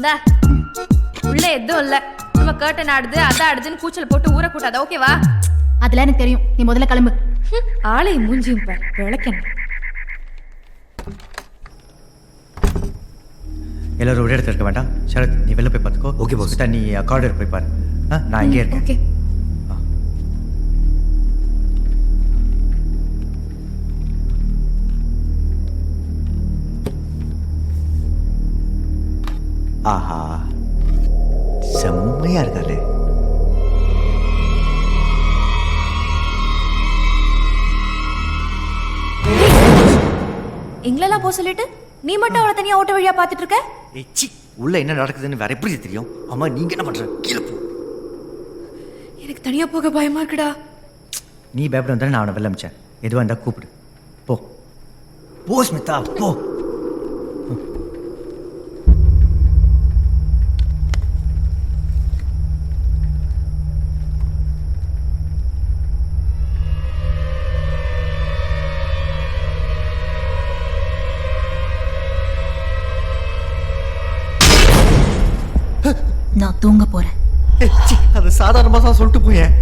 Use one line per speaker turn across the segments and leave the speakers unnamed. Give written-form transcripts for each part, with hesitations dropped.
இந்த உள்ள எதுவும் இல்ல, நம்ம கர்டன் ஆடுது அதான் ஆடுதுன்னு கூச்சல் போட்டு ஊற கூட்டாத, ஓகேவா?
அதெல்லாம் எனக்கு தெரியும், நீ முதல்ல கிளம்பு.
ஆளையும் மூஞ்சியும் பார், விளக்கணும்.
எல்லாரும் ஒரே இடத்துல இருக்க வேண்டாம். சரத், நீ வெளில போய் பார்த்துக்கோ.
Okay pass.
நீ கார்டர் போய் பாரு. நான் இங்கே இருக்கேன்.
ஓகே.
ஆஹா, செம்மையா இருக்காரு.
எங்களெல்லாம் போக சொல்லிட்டு நீ மட்டும் அவளை தனியா ஓட்ட வழியா பாத்துட்டு இருக்க?
ஏச்சி, உள்ள என்ன நடக்குதுன்னு வேற எப்படி தெரியும்? அம்மா, நீங்க என்ன பண்ற? கீழே போ.
எனக்கு தனியா போக பயமா இருக்குடா.
நீ பயப்பட வந்தானே நான் அவனை வெளில அமிச்சேன். எதுவாக இருந்தால் கூப்பிடு. போ போ ஸ்மிதா, போ.
நான் தூங்க போறேன்.
அது சாதாரணமாக தான் சொல்லிட்டு போயேன்.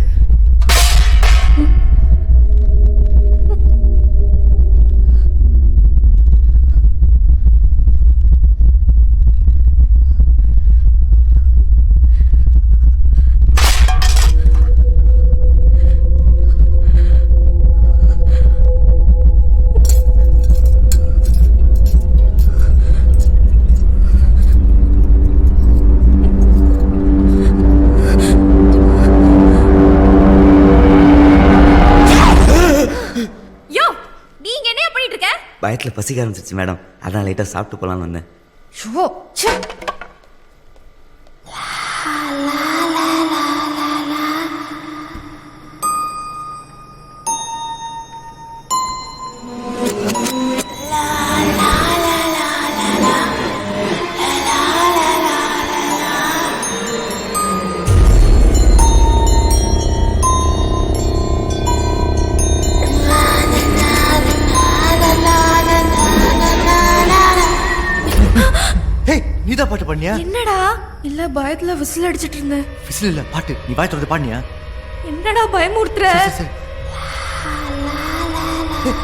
பயத்தில் பசிக்க ஆரம்பிச்சிச்சு மேடம், அதான் லைட்டாக சாப்பிட்டு போகலான்னு வந்தேன்.
நீதான் பாட்டு பாடினியா?
என்னடா? இல்ல, பயத்துல விசில் அடிச்சிட்டு இருந்தேன்.
விசில் இல்ல, பாட்டு. நீ வாய் திறந்து பாடினியா?
என்னடா பயமுறுத்துற?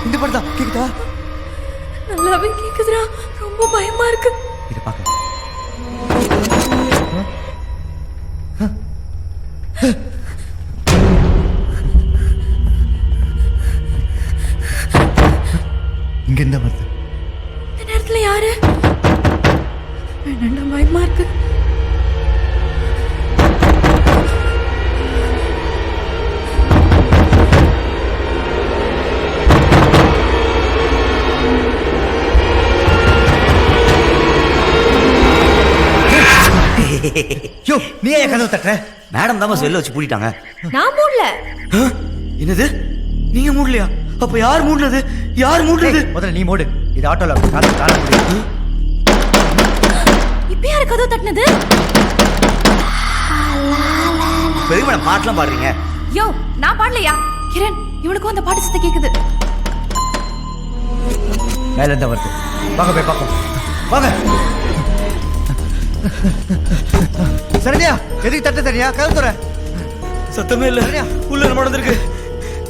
இந்த பாட்டு தான் கேக்குதா?
நல்லாவே கேக்குதுடா, ரொம்ப பயமா இருக்கு.
இத பாக்க. இங்க என்ன வருது?
இந்த நேரத்துல யாரு? என்னடா பயமா இருக்கு.
யோ, நீ ஏன் கதவு தட்டுற?
மேடம் தான் வெளில வச்சு பூட்டிட்டாங்க.
நான் மூடல.
என்னது, நீங்க மூடலையா? அப்ப யார் மூடுனது? யார் மூடுனது?
முதல்ல நீ மூடு. இது ஆட்டோல காண முடியும்.
இப்ப யாரு கதவு தட்டினது?
பெரிய மேடம் பாட்டுலாம் பாடுறீங்க.
யோ, நான் பாடலையா? கிரண், இவனுக்கும் அந்த பாட்டு சத்தம் கேக்குது.
மேல இருந்தா வருது. வாங்க போய் பாப்போம். வாங்க. சரியா? எதுக்கு தட்ட தெரியா? கதவு தர.
சத்தமே இல்ல. உள்ள என்ன நடந்திருக்கு?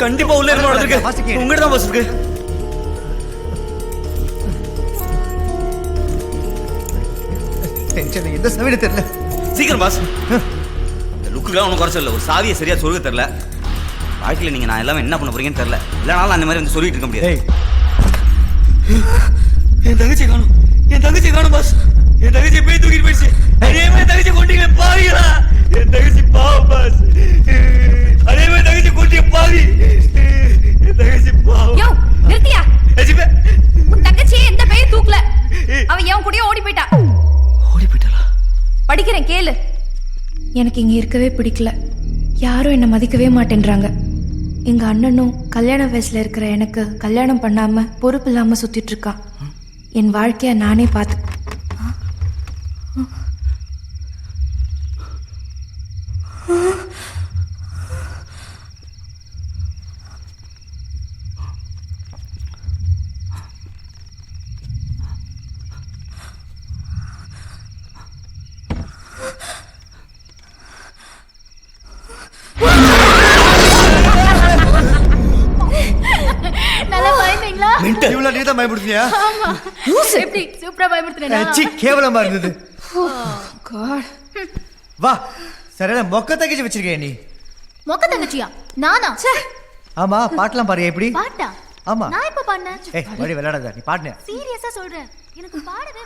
கண்டிப்பா உள்ள என்ன நடந்திருக்கு? உங்ககிட்ட தான் பஸ் இருக்கு.
டென்ஷன் எந்த சமயம் தெரியல.
சீக்கிரம் பாஸ். இந்த லுக்குலாம் ஒன்றும் குறைச்சல் இல்லை. ஒரு சாவியை சரியா சொல்ல தெரியல. வாழ்க்கையில் நீங்க நான் எல்லாமே என்ன பண்ண போறீங்கன்னு தெரியல. இல்லைனாலும் அந்த மாதிரி வந்து சொல்லிட்டு இருக்க முடியாது. என் தங்கச்சி காணும். என் தங்கச்சி காணும் பாஸ். என் தங்கச்சி போய் தூக்கிட்டு போயிடுச்சு. அதே மாதிரி தங்கச்சி கொண்டீங்க பாவிங்களா? என் தங்கச்சி பாவம் பாஸ். அதே மாதிரி தங்கச்சி கொண்டீங்க பாவி. என் தங்கச்சி பாவம்.
யோ, நிறுத்தியா?
அஜிபே,
உன் தங்கச்சி எந்த பேய் தூக்கல. அவ என் கூடயே ஓடி போயிட்டா.
ஓடி போயிட்டாளா?
படிக்கிறேன், கேளு. எனக்கு இங்க இருக்கவே பிடிக்கல. யாரும் என்ன மதிக்கவே மாட்டேன்றாங்க. எங்க அண்ணனும் கல்யாண வயசுல இருக்கிற எனக்கு கல்யாணம் பண்ணாம பொறுப்பு இல்லாம சுத்திட்டு இருக்கான். என் வாழ்க்கைய நானே பார்த்து
மென்டல்.
இவ்வளவு நீ தான் பயப்படுத்தியா?
எப்படி சூப்பரா பயமுறுத்துறேனா?
சி கேவலமா இருந்தது.
God.
வா சரியான மொக்க தங்கச்சி வச்சிருக்கேன் நீ.
மொக்க தங்கச்சியா? நானா?
ஆமா பாட்டெல்லாம் பாரு எப்படி?
பாட்டா?
ஆமா.
நான் இப்ப பாடுனேன்.
ஏய் வடி விளையாடாத நீ பாடுன.
சீரியஸா சொல்றேன். எனக்கு பாடவே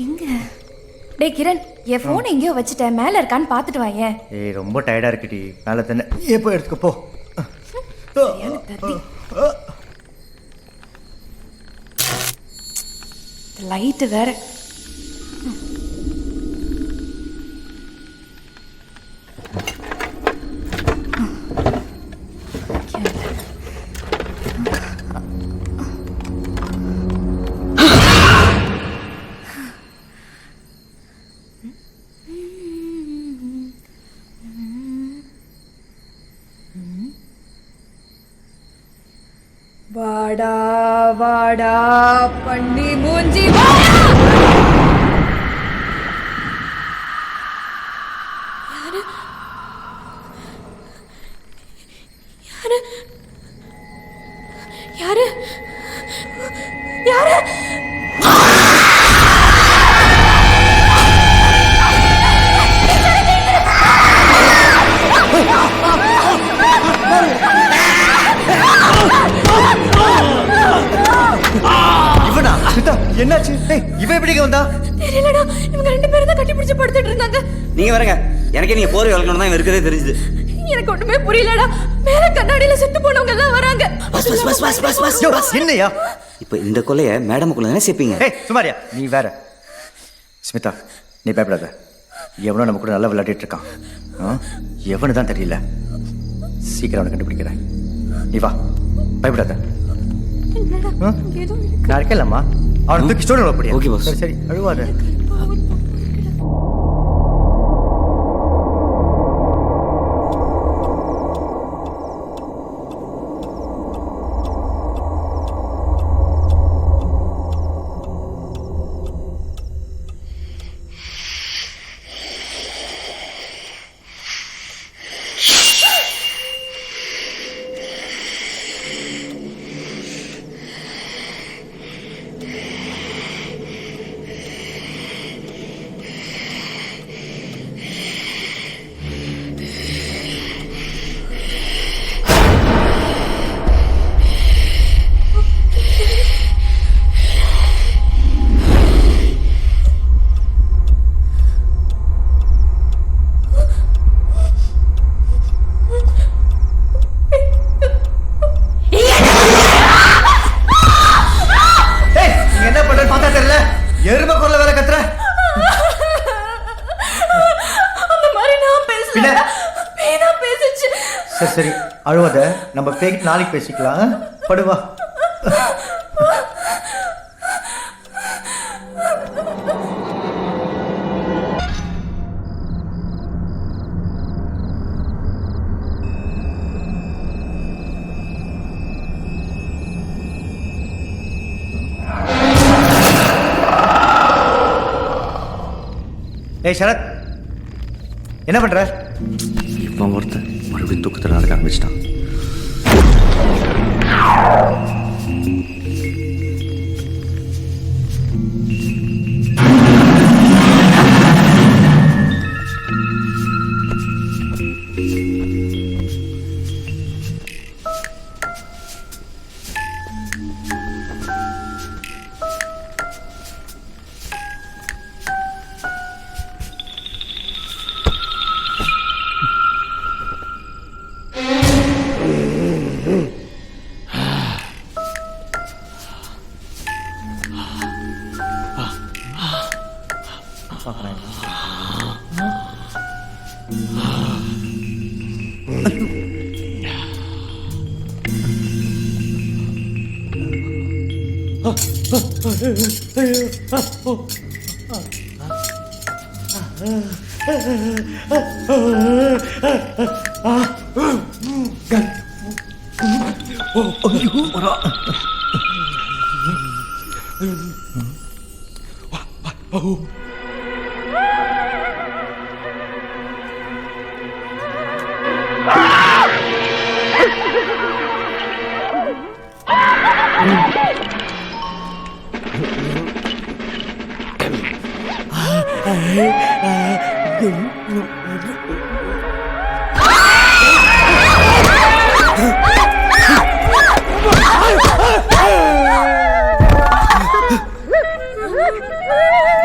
எங்க? டேய் கிரண், என் ஃபோன் எங்கேயோ வச்சுட்டேன், மேல இருக்கான்னு பார்த்துட்டு வாயேன்.
ஏய் ரொம்ப டயர்டா இருக்குடி. மேல தானே எப்போ எடுத்துக்க போ.
லைட்டு வேற. வாடா வாடா பண்ணி மூஞ்சி வாடா. யாரு யாரு யாரு?
இவனா சித்தா என்னாச்சு? டேய் இவன் எப்படிங்க வந்தா?
தெரியலடா, இவங்க ரெண்டு பேரும் தான் கட்டி பிடிச்சு படுத்துட்டு இருந்தாங்க.
நீங்க வரங்க, எனக்கே நீங்க போர்வை வளர்க்கணும் தான் இருக்கிறதே தெரிஞ்சுது.
எனக்கு ஒண்ணுமே புரியலடா. மேல கண்ணாடியில செத்து போனவங்க எல்லாம் வராங்க.
யோ, என்னையா?
இப்போ இந்த கொலையை மேடமுக்குள்ள தானே சேர்ப்பீங்க.
ஏய் சுமாரியா நீ வேற. ஸ்மிதா நீ பயப்படாத. எவனோ நம்ம கூட நல்லா விளையாடிட்டு இருக்கான். எவனு தான் தெரியல. சீக்கிரம் அவனை கண்டுபிடிக்கிறேன். நீ வா பயப்படாத. நான் இருக்கேன்லம்மா. அவனை தூக்கி ஸ்டோரி அப்படியே.
Okay boss.
சரி சரி அழுவாத. எருமை குரல வேற கத்துற.
அந்த மாதிரி நான் பேசல. பேனா பேசிச்சு.
சரி சரி அழுவாத. நம்ம பேக் நாளைக்கு பேசிக்கலாம். படுவா. ஏய் சரத் என்ன பண்ற?
இவன் ஒருத்தன் மறுபடியும் தூக்கத்தில் நடக்க ஆரம்பிச்சிட்டான்.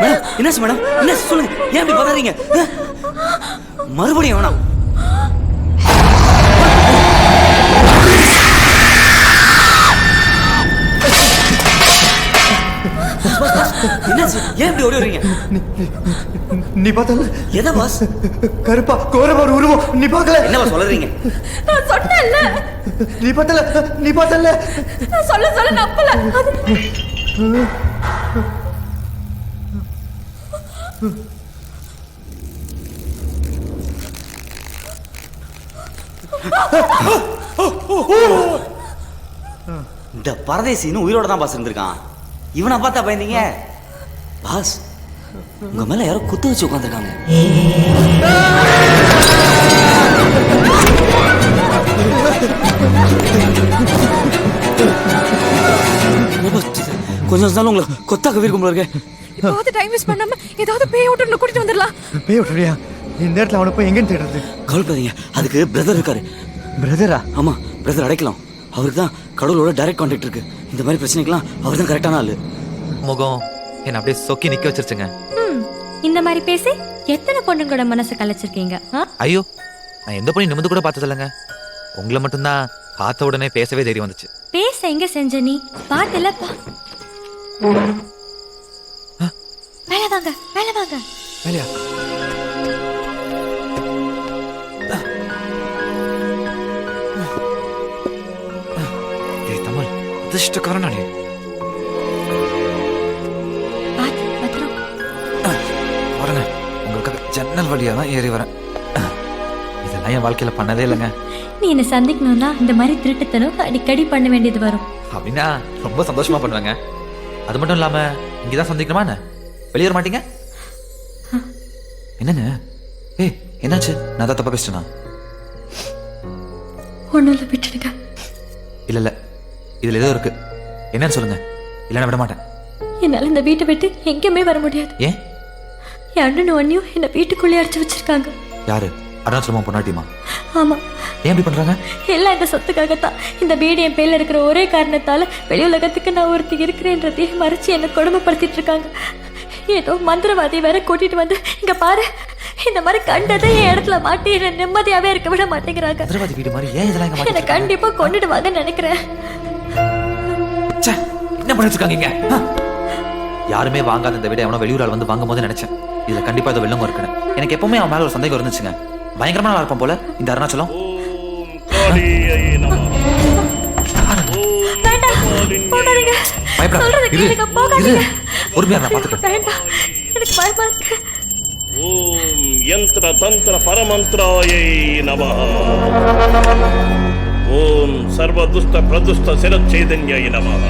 மேடம் என்னாச்சு மேடம் என்ன சொல்லுங்க ஏன் இப்படி பதறீங்க மறுபடியும் வேணாம் என்னாச்சு ஏன் இப்படி ஓடி வரீங்க
நீ பார்த்தல
எதை பாஸ்
கருப்பா கோரமா ஒரு உருவம் நீ பார்க்கல
என்ன பாஸ் சொல்றீங்க
நான் சொன்னேன்ல,
நீ பார்த்தல
நான் சொல்ல நம்பல.
இந்த பரதேசி இன்னும் உயிரோட தான் பாஸ் இருந்திருக்கான். இவனை பார்த்தா பயந்தீங்க பாஸ். உங்க மேல யாரோ குத்து வச்சு உட்காந்துருக்காங்க. கொஞ்சம் நாள் உங்களை கொத்தாக வீர்க்கும் போல இருக்கேன்.
இப்போது டைம் வேஸ்ட் பண்ணாம ஏதாவது பேய் ஓட்டர்ல கூட்டிட்டு வந்துடலாம்.
பேய் ஓட்டுறியா? இந்த நேரத்தில் அவனை போய் எங்கன்னு தேடுறது?
கவலைப்படாதீங்க, அதுக்கு பிரதர் இருக்காரு.
பிரதரா?
ஆமா, பிரதர் அடைக்கலாம். அவருக்கு தான் கடவுளோட டைரக்ட் கான்டாக்ட் இருக்கு. இந்த மாதிரி பிரச்சனைக்கெல்லாம் அவர் தான் கரெக்டான ஆளு.
முகம் என்ன அப்படியே சொக்கி நிக்க வச்சிருச்சுங்க.
இந்த மாதிரி பேசி எத்தனை பொண்ணுங்களோட மனசை கலைச்சிருக்கீங்க?
ஐயோ, நான் எந்த பொண்ணு நிமிந்து கூட பார்த்தது இல்லைங்க. உங்களை மட்டும்தான் பார்த்த உடனே பேசவே தைரியம் வந்துச்சு.
பேச எங்க செஞ்ச நீ பாட்டுல மேல வாங்க மேல வாங்க.
வேலையா? தமிழ் அதிர்ஷ்டக்காரன் நீ.
பாத்து பத்திரம்.
வரங்க, உங்களுக்காக ஜன்னல் வழியா தான் ஏறி வரேன். இதெல்லாம் என் வாழ்க்கையில பண்ணதே இல்லைங்க.
நீ என்ன சந்திக்கணும்னா இந்த மாதிரி திருட்டுத்தனம் அடிக்கடி பண்ண வேண்டியது வரும்.
அப்படின்னா ரொம்ப சந்தோஷமா பண்ணுவேங்க. அது மட்டும் இல்லாம இங்கதான் சந்திக்கணுமா என்ன? வெளியே வர மாட்டீங்க? என்னங்க? ஏய், என்னாச்சு? நான் தான் தப்பா பேசிட்டேனா?
ஒண்ணும் இல்ல, விட்டுடுங்க.
இல்ல இதுல ஏதோ இருக்கு. என்னன்னு சொல்லுங்க, இல்லைன்னா விட மாட்டேன்.
என்னால இந்த வீட்டை விட்டு எங்கேயுமே வர முடியாது.
ஏன்?
என் அண்ணனும் அண்ணியும் என்ன வீட்டுக்குள்ளே அடைச்சு வச்சிருக்காங்க.
யாரு? அருணாச்சலமா பொண்ணாட்டியுமா?
ஆமா,
ஏன் இப்படி பண்றாங்க?
எல்லாம் இந்த சொத்துக்காகத்தான். இந்த வீடு என் பேர்ல இருக்கிற ஒரே காரணத்தால வெளி உலகத்துக்கு நான் ஒருத்தி இருக்கிறேன்றதையே மறைச்சு என்னை கொடுமைப்படுத்திட்டு இருக்காங்க. ஏதோ மந்திரவாதி வேற கூட்டிட்டு வந்து இங்க பாரு, இந்த மாதிரி கண்டதை என் இடத்துல மாட்டி என்ன நிம்மதியாவே இருக்க விட மாட்டேங்கிறாங்க.
மந்திரவாதி வீடு மாதிரி ஏன் இதெல்லாம் இங்க
என்னை கண்டிப்பா கொண்டுடுவாங்கன்னு நினைக்கிறேன்.
ச்சே, என்ன பண்ணிட்டு இருக்காங்க இங்க? யாருமே வாங்காத இந்த வீட எவனோ வெளியூரால் வந்து வாங்கும் போது நினைச்சேன் இதுல கண்டிப்பா ஏதோ வெள்ளம் இருக்குன்னு. எனக்கு எப்பவுமே அவன் மேல ஒரு சந்தேகம் இருந்துச்சுங்க. பயங்கரமா நல்லா இருப்பான் போல இந்த அருணாச்சலம்.
வேண்டாம், போகாதீங்க. சொல்றதை கேளுங்க, போகாதீங்க.
பொறுமையா நான் பாத்துக்கிறேன்.
வேண்டாம், எனக்கு பயமா இருக்கு.
ஓம் யந்திர தந்திர பரமந்திராயை நமஹ. ஓம் சர்வதுஷ்ட பிரதுஷ்ட சிரச்சேதன்யை நமஹ.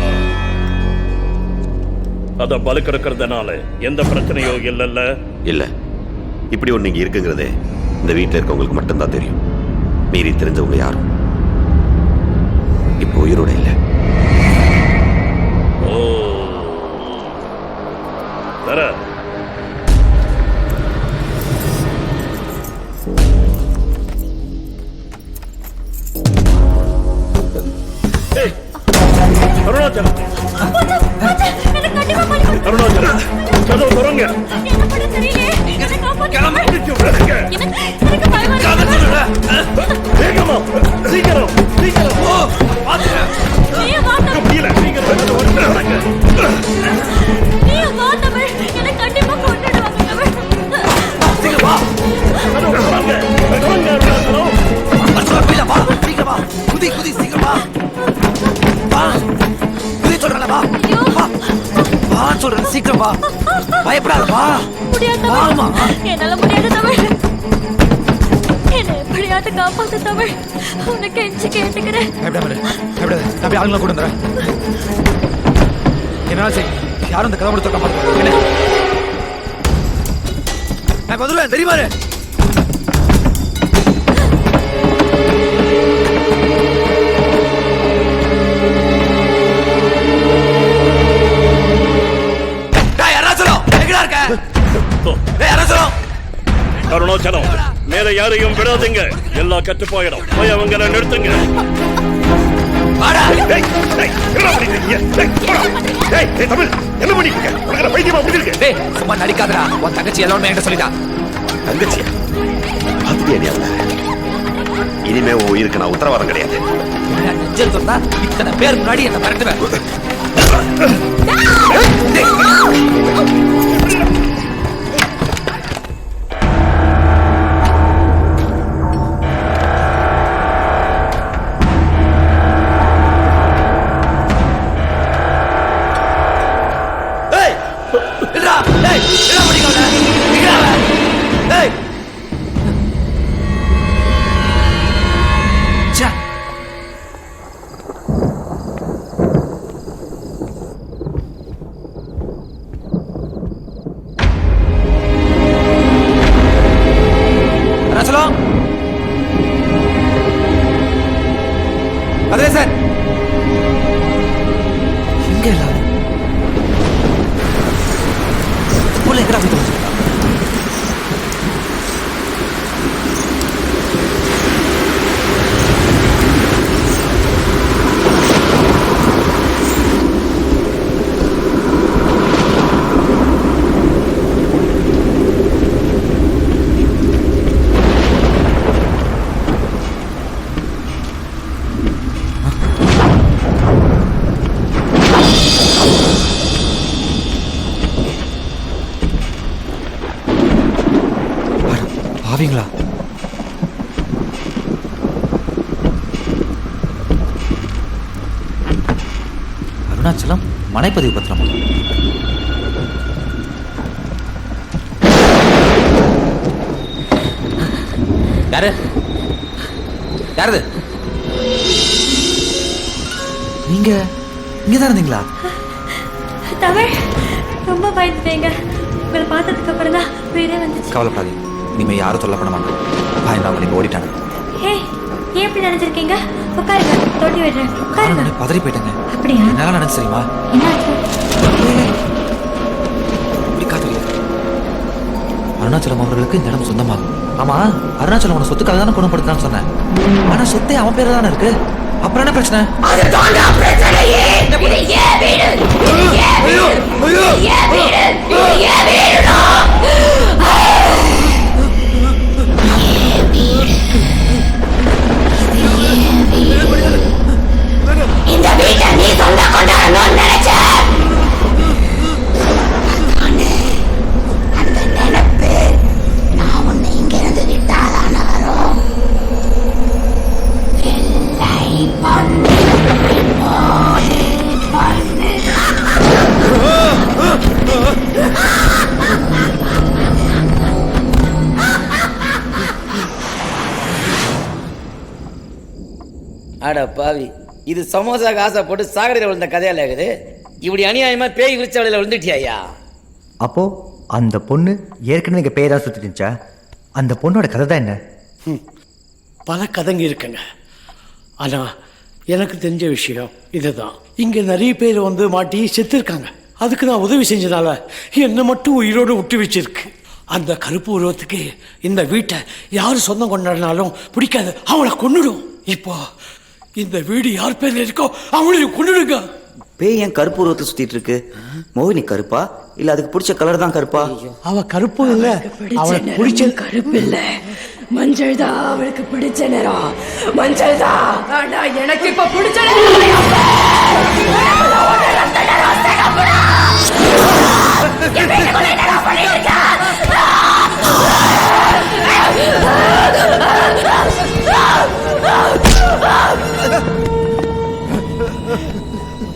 அத பலுக்கெடுக்கிறதுனால எந்த பிரச்சனையோ இல்லைல்ல?
இல்ல, இப்படி ஒண்ணு இங்க இருக்குங்கிறதே இந்த வீட்டில் இருக்கவங்களுக்கு மட்டும்தான் தெரியும். மீறி தெரிஞ்சவங்க யாரும் இப்போ உயிரோட இல்லை.
ஓ தர அருணாச்சலம், அருணாச்சலம், கதவு திறங்க. வேகமா, சீக்கிரம் சீக்கிரம் போ. முடியல, சீக்கிரம் திறங்க.
சீக்கிரம் வா. பயப்படாதப்பா.
முடியாது தமிழ். என்னால முடியாது தமிழ். என்னை எப்படியாவது காப்பாத்து தமிழ். உனக்கு எஞ்சி கேட்டுக்கிறேன்.
எப்படி ஆளுங்களை கூட வந்துடுறேன். என்ன சரி யாரும் இந்த கதை கூட திறக்க மாட்டேன். என்ன நான் வந்துடுவேன் தெரியுமா?
அருணாச்சலம் மேல யாரையும் விடாதீங்க. எல்லா கட்டு போயிடும். போய் அவங்களை நிறுத்துங்க.
சும்மா நடிக்காதடா. உன் தங்கச்சி எல்லாமே என்கிட்ட சொல்லிட்டா.
தங்கச்சியா? பாத்துட்டியா அவள? இனிமே உன் உயிருக்கு நான் உத்தரவாதம் கிடையாது.
நெஞ்சல் சொன்னா இத்தனை பேர் முன்னாடி என்ன மிரட்டுவேன். அதே சார் இங்க எல்லாரும் உள்ள எங்கடா போயிட்டு வந்து பாவீங்களா? அருணாச்சலம் மனைப்பதிவு பத்திரம். யாரு யாரது? நீங்க இங்கதான் இருந்தீங்களா?
தமிழ் ரொம்ப பயந்துட்டேங்க. உங்களை பார்த்ததுக்கு அப்புறம் தான் உயிரே வந்துச்சு.
கவலைப்படாதீங்க. இனிமே யாரும் சொல்ல பண்ண மாட்டேன். பயந்தாங்க நீங்க ஓடிட்டாங்க.
ஏய் ஏன் இப்படி நினைச்சிருக்கீங்க? உட்காருங்க, தொட்டி விடுறேன். உட்காருங்க.
பதறி போயிட்டேங்க.
அப்படியா?
என்னால நினைச்சு தெரியுமா?
என்னாச்சு?
அருணாச்சலம் அவர்களுக்கு இந்த இடம் சொந்தமாகும். ஆமா, அருணாச்சலம் உன சொத்துக்காக தானே குணப்படுத்தான்னு சொன்னேன். ஆனா சொத்தே அவன் பேரு தானே இருக்கு. அப்புறம் என்ன பிரச்சனை?
இந்த வீட்டை நீ சொந்த கொண்டாடணும்னு நினைச்ச. அந்த நினைப்பு நான் உன்னை இங்க இருந்து விட்டாதான வரும். இல்லை பண்ணு.
அட பாவி, இது சமோசா காசை போட்டு சாகரையில் விழுந்த கதையால இருக்குது. இப்படி அநியாயமா பேய் விரிச்ச வழியில விழுந்துட்டியா?
அப்போ அந்த பொண்ணு ஏற்கனவே இங்க பேரா சுத்திட்டு இருந்துச்சா? அந்த பொண்ணோட கதை தான் என்ன?
பல கதைங்க இருக்குங்க. ஆனா எனக்கு தெரிஞ்ச விஷயம் இதுதான். இங்க நிறைய பேர் வந்து மாட்டி செத்து இருக்காங்க. அதுக்கு நான் உதவி செஞ்சதால என்னை மட்டும் உயிரோடு விட்டு வச்சிருக்கு. அந்த கருப்பு உருவத்துக்கு இந்த வீட்டை யாரு சொந்தம் கொண்டாடினாலும் பிடிக்காது, அவளை கொன்னுடும். இப்போ இந்த வீடு யார் பேர்ல இருக்கோ அவளையும் கொன்னுடுங்க.
பேய் ஏன் கருப்பு உருவத்தை சுத்திட்டு இருக்கு? மோகினி கருப்பா இல்ல அதுக்கு பிடிச்ச கலர் தான் கருப்பா?
அவ கருப்பும் இல்ல, அவளுக்கு பிடிச்ச
கருப்பு இல்ல, மஞ்சள் தான் அவளுக்கு பிடிச்ச நிறம். மஞ்சள் தான். ஆனா எனக்கு இப்ப பிடிச்ச நிறம்